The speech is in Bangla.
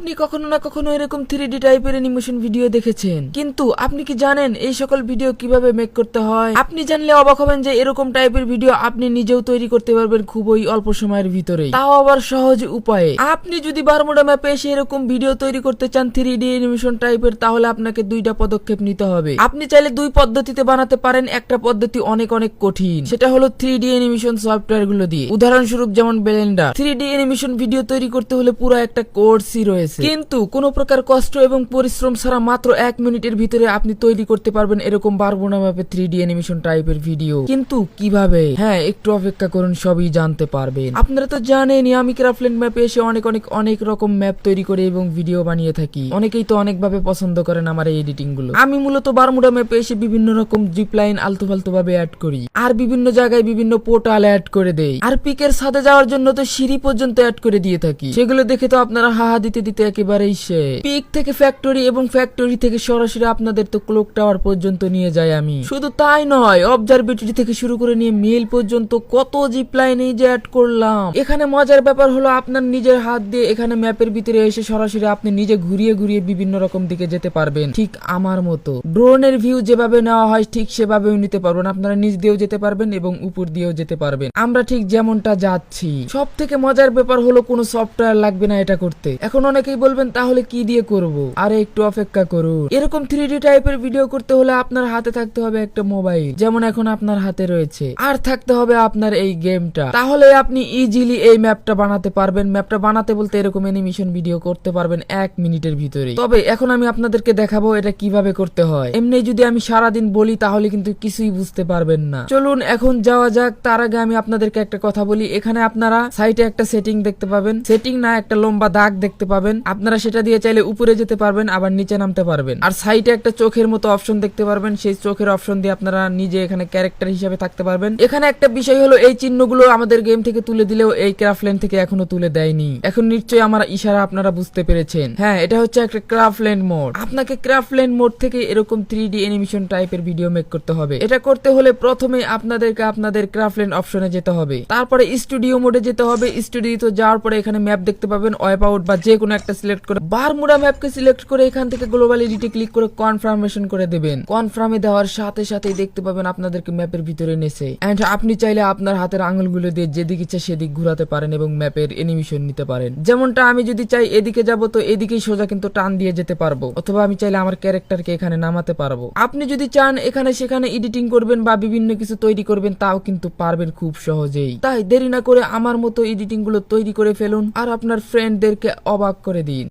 আপনি কখনো না কখনো এরকম 3D টাইপের অ্যানিমেশন ভিডিও দেখেছেন, কিন্তু আপনি কি জানেন এই সকল ভিডিও কিভাবে মেক করতে হয়? আপনি জানলে অবাক হবেন যে এরকম টাইপের ভিডিও আপনি নিজেও তৈরি করতে পারবেন খুবই অল্প সময়ের ভিতরেই, তাও আবার সহজ উপায়ে। আপনি যদি বারমুডা ম্যাপে এসে এরকম ভিডিও তৈরি করতে চান 3D অ্যানিমেশন টাইপের, তাহলে আপনাকে দুইটা পদক্ষেপ নিতে হবে। আপনি চাইলে দুই পদ্ধতিতে বানাতে পারেন। একটা পদ্ধতি অনেক অনেক কঠিন, সেটা হলো 3D অ্যানিমেশন সফটওয়্যার গুলো দিয়ে। উদাহরণস্বরূপ যেমন ব্লেন্ডার। 3D অ্যানিমেশন ভিডিও তৈরি করতে হলে পুরো একটা কোর্সই রয়েছে, কিন্তু কোনো প্রকার কষ্ট এবং পরিশ্রম ছাড়া মাত্র 1 মিনিটের ভিতরে আপনি তৈরি করতে পারবেন এরকম বারমুডা ম্যাপে 3D অ্যানিমেশন টাইপের ভিডিও। কিন্তু কিভাবে? হ্যাঁ, একটু অপেক্ষা করুন, সবই জানতে পারবেন। আপনারা তো জানেনই আমি ক্রাফটল্যান্ড ম্যাপে এসে অনেক রকম ম্যাপ তৈরি করে এবং ভিডিও বানিয়ে থাকি। অনেকেই তো অনেকভাবে পছন্দ করেন আমার এই এডিটিং গুলো। আমি মূলত বারমুডা ম্যাপে এসে বিভিন্ন রকম জিপ লাইন আলতু ফালতু ভাবে অ্যাড করি, আর বিভিন্ন জায়গায় বিভিন্ন পোর্টাল অ্যাড করে দেই, আর পিকের সাথে যাওয়ার জন্য তো সিঁড়ি পর্যন্ত অ্যাড করে দিয়ে থাকি। সেগুলো দেখে তো আপনারা হাহা দিতে দিতে একেবারেই শেষ। পিক থেকে ফ্যাক্টরি এবং ফ্যাক্টরি থেকে সরাসরি আপনাদের তো ক্লক টাওয়ার পর্যন্ত নিয়ে যাই আমি। শুধু তাই নয়, অবজারভেটরি থেকে শুরু করে নিয়ে মিল পর্যন্ত কত জিপ লাইন এই যে অ্যাড করলাম। এখানে মজার ব্যাপার হলো আপনার নিজের হাত দিয়ে এখানে ম্যাপের ভিতরে এসে সরাসরি আপনি নিজে ঘুরিয়ে ঘুরিয়ে বিভিন্ন রকম দিকে যেতে পারবেন, ঠিক আমার মতো। ড্রোনের ভিউ যেভাবে নেওয়া হয় ঠিক সেভাবেও নিতে পারবেন। আপনারা নিচ দিয়েও যেতে পারবেন এবং উপর দিয়েও যেতে পারবেন, আমরা ঠিক যেমনটা যাচ্ছি। সব থেকে মজার ব্যাপার হলো কোনো সফটওয়্যার লাগবে না এটা করতে। এখন অনেকেই বলবেন তাহলে কি দিয়ে করব? আরে একটু অপেক্ষা করুন। এরকম 3D টাইপের ভিডিও করতে হলে আপনার হাতে থাকতে হবে একটা মোবাইল, যেমন এখন আপনার হাতে রয়েছে, আর থাকতে হবে আপনার এই গেমটা। তাহলে আপনি ইজিলি এই ম্যাপটা বানাতে পারবেন। ম্যাপটা বানাতে বলতে এরকম অ্যানিমেশন ভিডিও করতে পারবেন 1 মিনিটের ভিতরে। তবে এখন আমি আপনাদেরকে দেখাবো এটা কিভাবে করতে হয়। এমনি যদি আমি সারাদিন বলি তাহলে কিন্তু কিছুই বুঝতে পারবেন না। চলুন এখন যাওয়া যাক। তার আগে আমি আপনাদেরকে একটা কথা বলি। এখানে আপনারা সাইটে একটা সেটিং দেখতে পাবেন, সেটিং না একটা লম্বা দাগ দেখতে পাবেন। আপনারা সেটা দিয়ে চাইলে উপরে যেতে পারবেন, আবার নিচে নামতে পারবেন। আর সাইটে একটা চোখের মতো অপশন দেখতে পারবেন, সেই চোখের অপশন দিয়ে আপনারা নিজে এখানে ক্যারেক্টার হিসেবে থাকতে পারবেন। এখানে একটা বিষয় হলো এই চিহ্নগুলো আমাদের গেম থেকে তুলে দিলেও এই ক্রাফটল্যান্ড থেকে এখনো তুলে দেয়নি। এখন নিশ্চয়ই আমার ইশারা আপনারা বুঝতে পেরেছেন। হ্যাঁ, এটা হচ্ছে একটা ক্রাফটল্যান্ড মোড। আপনাকে ক্রাফটল্যান্ড মোড থেকে এরকম 3D অ্যানিমেশন টাইপের ভিডিও মেক করতে হবে। এটা করতে হলে প্রথমে আপনাদেরকে আপনাদের ক্রাফটল্যান্ড অপশনে যেতে হবে, তারপরে স্টুডিও মোডে যেতে হবে। স্টুডিওতে যাওয়ার পরে এখানে ম্যাপ দেখতে পাবেন, ওয়েব আউট বা যে কোনো একটা সিলেক্ট করে বারমুডা ম্যাপকে সিলেক্ট করে এখান থেকে গ্লোবাল এডিটে ক্লিক করে কনফার্মেশন করে দেবেন। কনফার্মে দেওয়ার সাথে সাথেই দেখতে পাবেন আপনাদেরকে ম্যাপের ভিতরে নেছে। এন্ড আপনি চাইলে আপনার হাতের আঙুলগুলো দিয়ে যেদিক ইচ্ছা সেদিক ঘোরাতে পারেন এবং ম্যাপের অ্যানিমেশন নিতে পারেন। যেমনটা আমি যদি চাই এদিকে যাব তো এদিকেই সোজা কিন্তু টান দিয়ে যেতে পারবো, অথবা আমি চাইলে আমার ক্যারেক্টারকে এখানে নামাতে পারবো। আপনি যদি চান এখানে সেখানে এডিটিং করবেন বা বিভিন্ন কিছু তৈরি করবেন, তাও কিন্তু পারবেন খুব সহজেই। তাই দেরি না করে আমার মতো এডিটিং গুলো তৈরি করে ফেলুন আর আপনার ফ্রেন্ডদেরকে অবাক করে দিন।